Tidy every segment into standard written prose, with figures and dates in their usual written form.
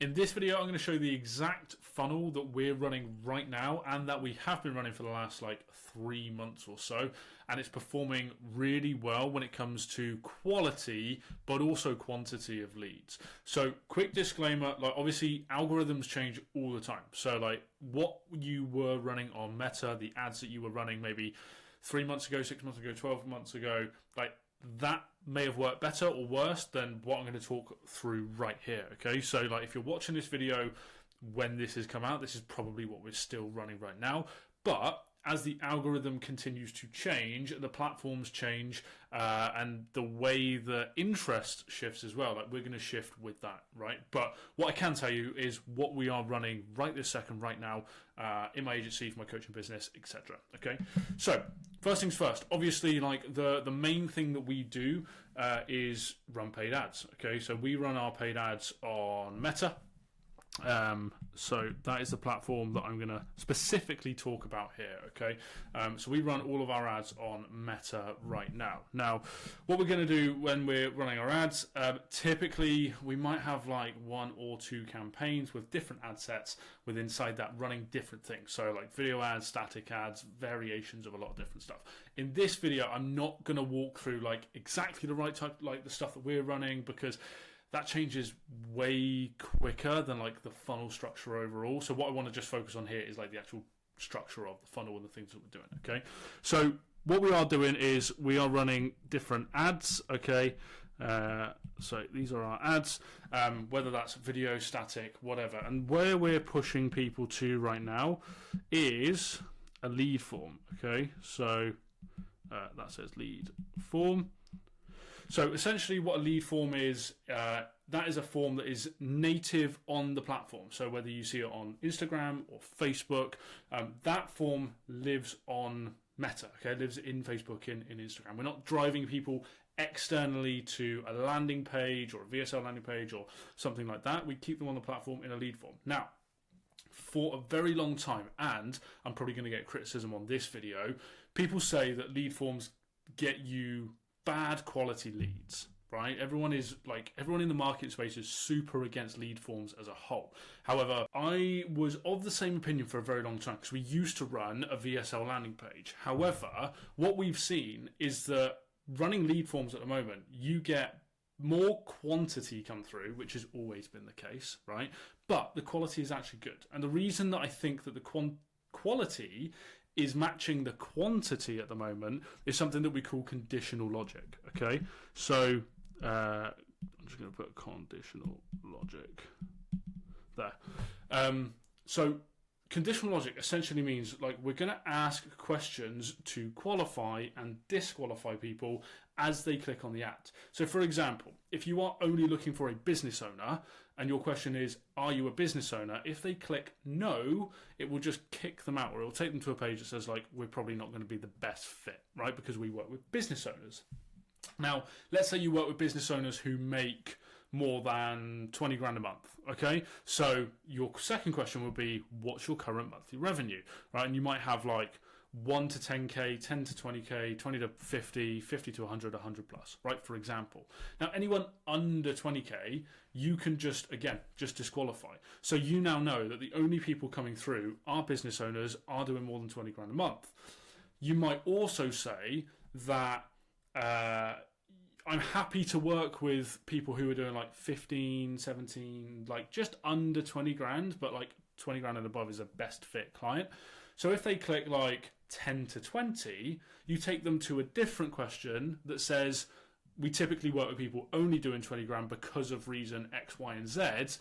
In this video, I'm going to show you the exact funnel that we're running right now and that we have been running for the last 3 months or so, and it's performing really well when it comes to quality but also quantity of leads. So quick disclaimer, obviously algorithms change all the time. So what you were running on Meta, the ads that you were running maybe 3 months ago, 6 months ago, 12 months ago, that may have worked better or worse than what I'm going to talk through right here. Okay, so if you're watching this video when this has come out, this is probably what we're still running right now. But as the algorithm continues to change, the platforms change, and the way the interest shifts as well, we're going to shift with that, right? But what I can tell you is what we are running right this second, right now, in my agency, for my coaching business, etc. Okay, so first things first, obviously, the main thing that we do is run paid ads. Okay, so we run our paid ads on Meta. So that is the platform that I'm going to specifically talk about here. Okay, so we run all of our ads on Meta right now. Now, what we're going to do when we're running our ads, typically we might have 1 or 2 campaigns with different ad sets with inside that running different things. So video ads, static ads, variations of a lot of different stuff. In this video, I'm not going to walk through exactly the right type, the stuff that we're running, because that changes way quicker than the funnel structure overall. So what I want to just focus on here is the actual structure of the funnel and the things that we're doing. Okay, so what we are doing is we are running different ads. Okay, so these are our ads, whether that's video, static, whatever. And where we're pushing people to right now is a lead form. Okay, so that says lead form. So essentially what a lead form is, that is a form that is native on the platform. So whether you see it on Instagram or Facebook, that form lives on Meta. Okay, it lives in Facebook, in Instagram. We're not driving people externally to a landing page or a VSL landing page or something like that. We keep them on the platform in a lead form. Now, for a very long time, and I'm probably going to get criticism on this video, people say that lead forms get you bad quality leads, right? Everyone in the market space is super against lead forms as a whole. However, I was of the same opinion for a very long time because we used to run a VSL landing page. However, what we've seen is that running lead forms at the moment, you get more quantity come through, which has always been the case, right? But the quality is actually good. And the reason that I think that the quality is matching the quantity at the moment is something that we call conditional logic. Okay, so I'm just going to put conditional logic there. So conditional logic essentially means we're going to ask questions to qualify and disqualify people as they click on the ad. So for example, if you are only looking for a business owner and your question is, are you a business owner? If they click no, it will just kick them out, or it will take them to a page that says we're probably not going to be the best fit, right? Because we work with business owners. Now, let's say you work with business owners who make more than 20 grand a month. Okay, so your second question would be, what's your current monthly revenue, right? And you might have 1 to 10k, 10 to 20k, 20 to 50, 50 to 100, 100 plus, right? For example. Now, anyone under 20k, you can just disqualify. So you now know that the only people coming through are business owners, are doing more than 20 grand a month. You might also say that I'm happy to work with people who are doing 15, 17, just under 20 grand, but 20 grand and above is a best fit client. So if they click 10 to 20, you take them to a different question that says, we typically work with people only doing 20 grand because of reason X, Y, and Z.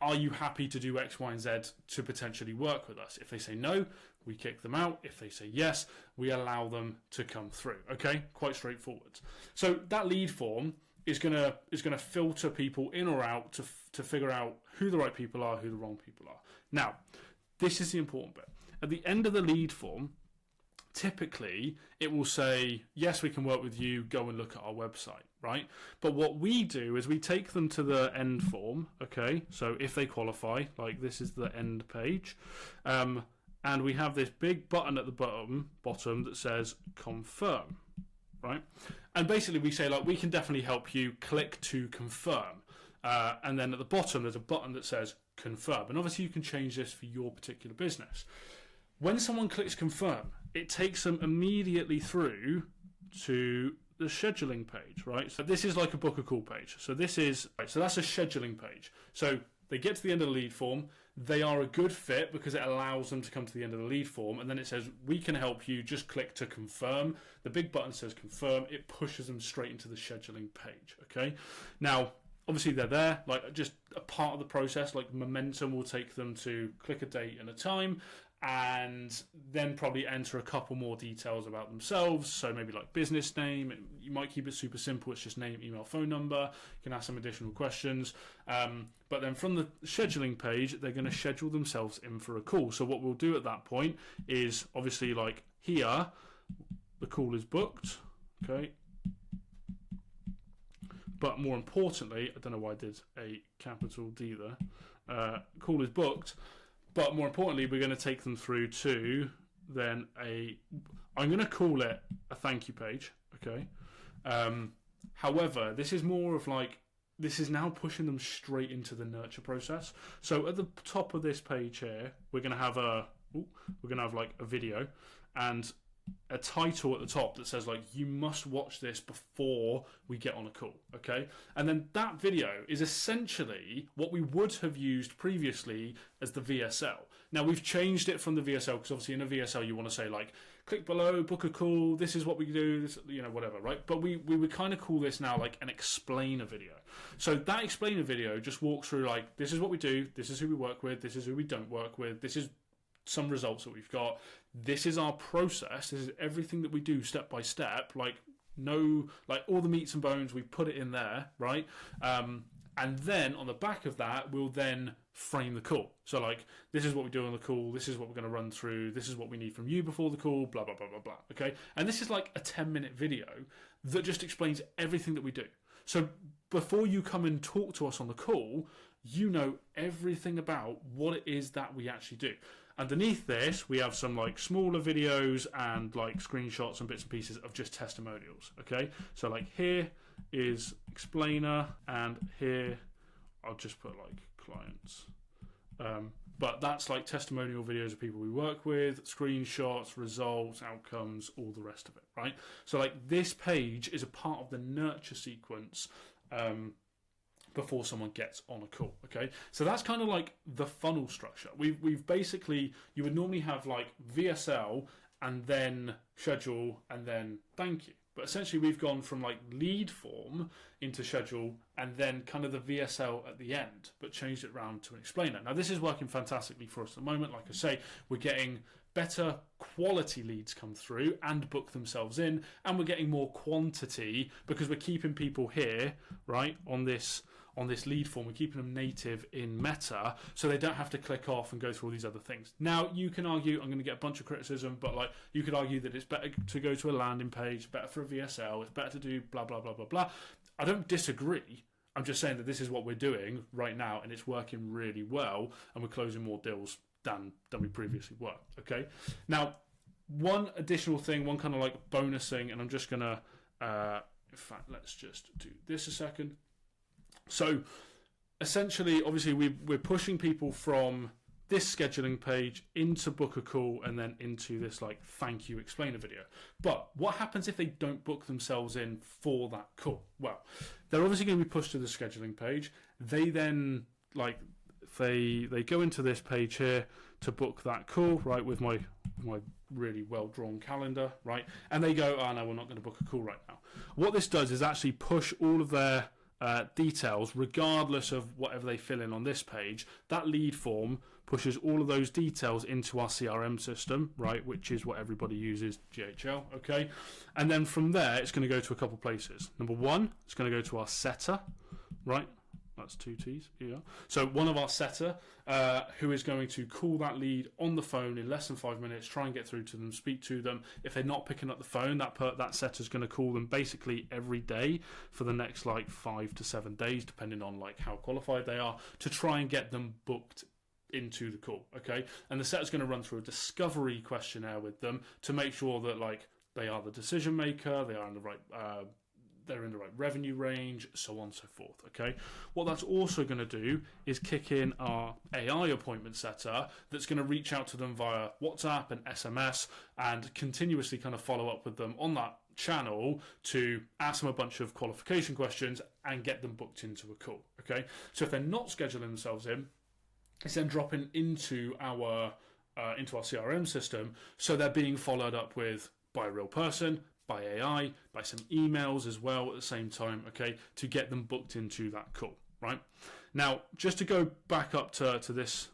Are you happy to do X, Y, and Z to potentially work with us? If they say no, we kick them out. If they say yes, we allow them to come through. Okay, quite straightforward. So that lead form is gonna filter people in or out to figure out who the right people are, who the wrong people are. Now, this is the important bit. At the end of the lead form, typically it will say, yes, we can work with you, go and look at our website, right? But what we do is we take them to the end form. Okay, so if they qualify, this is the end page, and we have this big button at the bottom that says confirm, right? And basically we say we can definitely help you, click to confirm. And then at the bottom, there's a button that says confirm. And obviously, you can change this for your particular business. When someone clicks confirm, it takes them immediately through to the scheduling page, right? So this is like a book a call page. So that's a scheduling page. So they get to the end of the lead form. They are a good fit because it allows them to come to the end of the lead form. And then it says, we can help you. Just click to confirm. The big button says confirm. It pushes them straight into the scheduling page. Okay. Now, obviously they're there, like just a part of the process, like momentum will take them to click a date and a time, and then probably enter a couple more details about themselves. So maybe like business name. You might keep it super simple. It's just name, email, phone number. You can ask some additional questions. But then from the scheduling page, they're going to schedule themselves in for a call. So what we'll do at that point is obviously like here, the call is booked. Okay. But more importantly, I don't know why I did a capital D there. Call is booked. But more importantly, we're going to take them through to then I'm going to call it a thank you page, okay? However, this is more of like, this is now pushing them straight into the nurture process. So at the top of this page here, we're going to have like a video and a title at the top that says like, you must watch this before we get on a call, okay? And then that video is essentially what we would have used previously as the VSL. Now we've changed it from the VSL because obviously in a VSL you want to say like, click below, book a call, this is what we do, this, whatever, right? But we would kind of call this now like an explainer video. So that explainer video just walks through like, this is what we do, this is who we work with, this is who we don't work with, this is some results that we've got, this is our process, this is everything that we do step by step, like all the meats and bones, we put it in there, right? And then on the back of that, we'll then frame the call. So like, this is what we do on the call, this is what we're going to run through, this is what we need from you before the call, blah, blah, blah, blah, blah, okay? And this is like a 10-minute video that just explains everything that we do. So before you come and talk to us on the call, you know everything about what it is that we actually do. Underneath this, we have some like smaller videos and like screenshots and bits and pieces of just testimonials. Okay, so like here is explainer, and here I'll just put like clients. But that's like testimonial videos of people we work with, screenshots, results, outcomes, all the rest of it, right? So like this page is a part of the nurture sequence before someone gets on a call, okay? So that's kind of like the funnel structure. We've basically, you would normally have like VSL and then schedule and then thank you. But essentially we've gone from like lead form into schedule and then kind of the VSL at the end, but changed it around to an explainer. Now this is working fantastically for us at the moment. Like I say, we're getting better quality leads come through and book themselves in, and we're getting more quantity because we're keeping people here, right, on this lead form. We're keeping them native in Meta so they don't have to click off and go through all these other things. Now you can argue, I'm going to get a bunch of criticism, but like you could argue that it's better to go to a landing page, better for a VSL, it's better to do blah blah blah blah blah. I don't disagree. I'm just saying that this is what we're doing right now and it's working really well, and we're closing more deals than we previously were. Okay, now one additional thing, one kind of like bonus thing, and I'm just gonna in fact let's just do this a second. So essentially, obviously, we're pushing people from this scheduling page into book a call and then into this like thank you explainer video. But what happens if they don't book themselves in for that call? Well, they're obviously going to be pushed to the scheduling page. They then like they go into this page here to book that call, right, with my really well drawn calendar, right? And they go, oh no, we're not going to book a call right now. What this does is actually push all of their details, regardless of whatever they fill in on this page. That lead form pushes all of those details into our CRM system, right, which is what everybody uses, GHL, okay? And then from there, it's going to go to a couple places. Number one, it's going to go to our setter, right? That's two T's, yeah. So one of our setter who is going to call that lead on the phone in less than 5 minutes, try and get through to them, speak to them. If they're not picking up the phone, that setter is going to call them basically every day for the next like 5 to 7 days, depending on like how qualified they are, to try and get them booked into the call, okay? And the setter's going to run through a discovery questionnaire with them to make sure that like they are the decision maker, they are in the right they're in the right revenue range, so on and so forth, okay? What that's also going to do is kick in our AI appointment setter that's going to reach out to them via WhatsApp and SMS and continuously kind of follow up with them on that channel to ask them a bunch of qualification questions and get them booked into a call, okay? So if they're not scheduling themselves in, it's then dropping into our CRM system, so they're being followed up with by a real person, by AI, by some emails as well at the same time, okay, to get them booked into that call, right? Now, just to go back up to this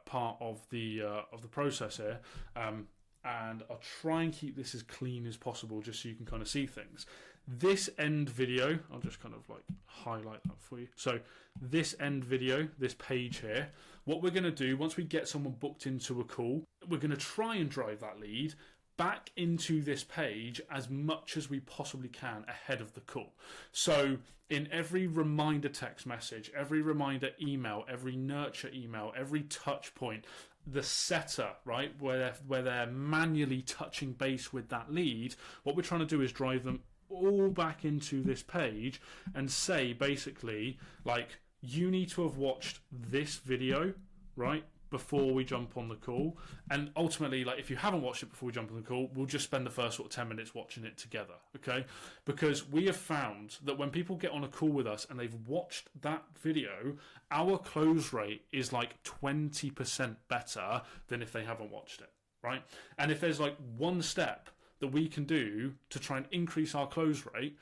part of the process here, and I'll try and keep this as clean as possible just so you can kind of see things. This end video, I'll just kind of like highlight that for you. So this end video, this page here, what we're going to do once we get someone booked into a call, we're going to try and drive that lead back into this page as much as we possibly can ahead of the call. So in every reminder text message, every reminder email, every nurture email, every touch point, the setter, right, where they're manually touching base with that lead, what we're trying to do is drive them all back into this page and say basically, like, you need to have watched this video, right, before we jump on the call. And ultimately, like, if you haven't watched it before we jump on the call, we'll just spend the first sort of 10 minutes watching it together, okay? Because we have found that when people get on a call with us and they've watched that video, our close rate is like 20% better than if they haven't watched it, right? And if there's like one step that we can do to try and increase our close rate,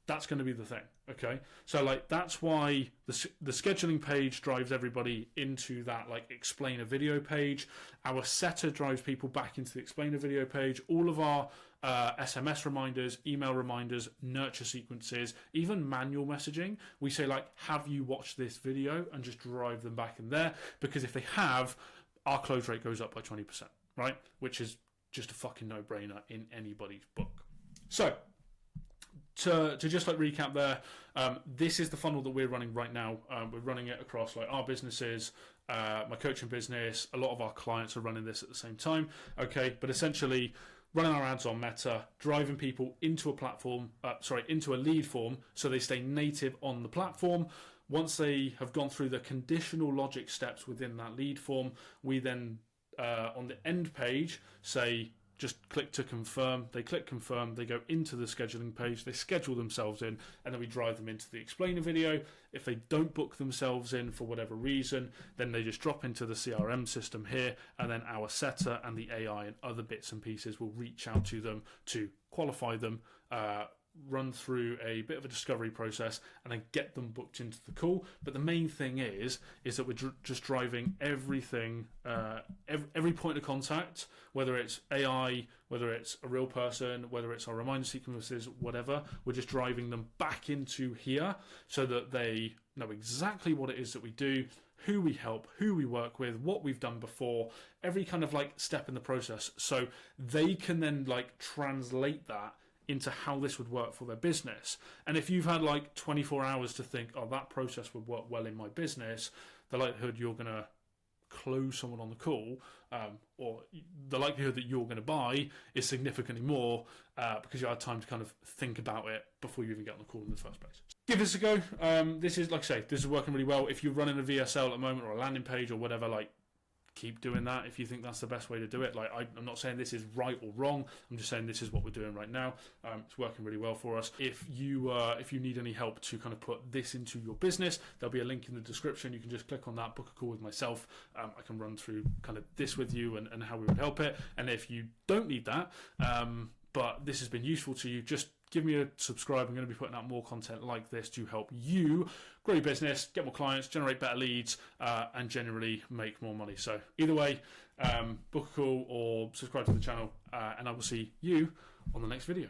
that's going to be the thing, okay? So like that's why the scheduling page drives everybody into that like explain a video page. Our setter drives people back into the explain a video page. All of our SMS reminders, email reminders, nurture sequences, even manual messaging, we say like, have you watched this video, and just drive them back in there, because if they have, our close rate goes up by 20%, right? Which is just a fucking no-brainer in anybody's book. So to just like recap there, this is the funnel that we're running right now. We're running it across like our businesses, my coaching business. A lot of our clients are running this at the same time. Okay, but essentially running our ads on Meta, driving people into a platform, into a lead form, so they stay native on the platform. Once they have gone through the conditional logic steps within that lead form, we then on the end page say, just click to confirm. They click confirm, they go into the scheduling page, they schedule themselves in, and then we drive them into the explainer video. If they don't book themselves in for whatever reason, then they just drop into the CRM system here, and then our setter and the AI and other bits and pieces will reach out to them to qualify them, run through a bit of a discovery process, and then get them booked into the call. But the main thing is that we're just driving everything, every point of contact, whether it's AI, whether it's a real person, whether it's our reminder sequences, whatever, we're just driving them back into here so that they know exactly what it is that we do, who we help, who we work with, what we've done before, every kind of like step in the process, so they can then like translate that into how this would work for their business. And if you've had like 24 hours to think, oh, that process would work well in my business, the likelihood you're going to close someone on the call, or the likelihood that you're going to buy, is significantly more because you had time to kind of think about it before you even get on the call in the first place. Give this a go. This is, like I say, this is working really well. If you're running a VSL at the moment, or a landing page or whatever, like, keep doing that if you think that's the best way to do it. Like, I'm not saying this is right or wrong. I'm just saying this is what we're doing right now. It's working really well for us. If you need any help to kind of put this into your business, there'll be a link in the description. You can just click on that, book a call with myself. I can run through kind of this with you and how we would help it. And if you don't need that, but this has been useful to you, just give me a subscribe. I'm going to be putting out more content like this to help you grow your business, get more clients, generate better leads, and generally make more money. So either way, book a call or subscribe to the channel, and I will see you on the next video.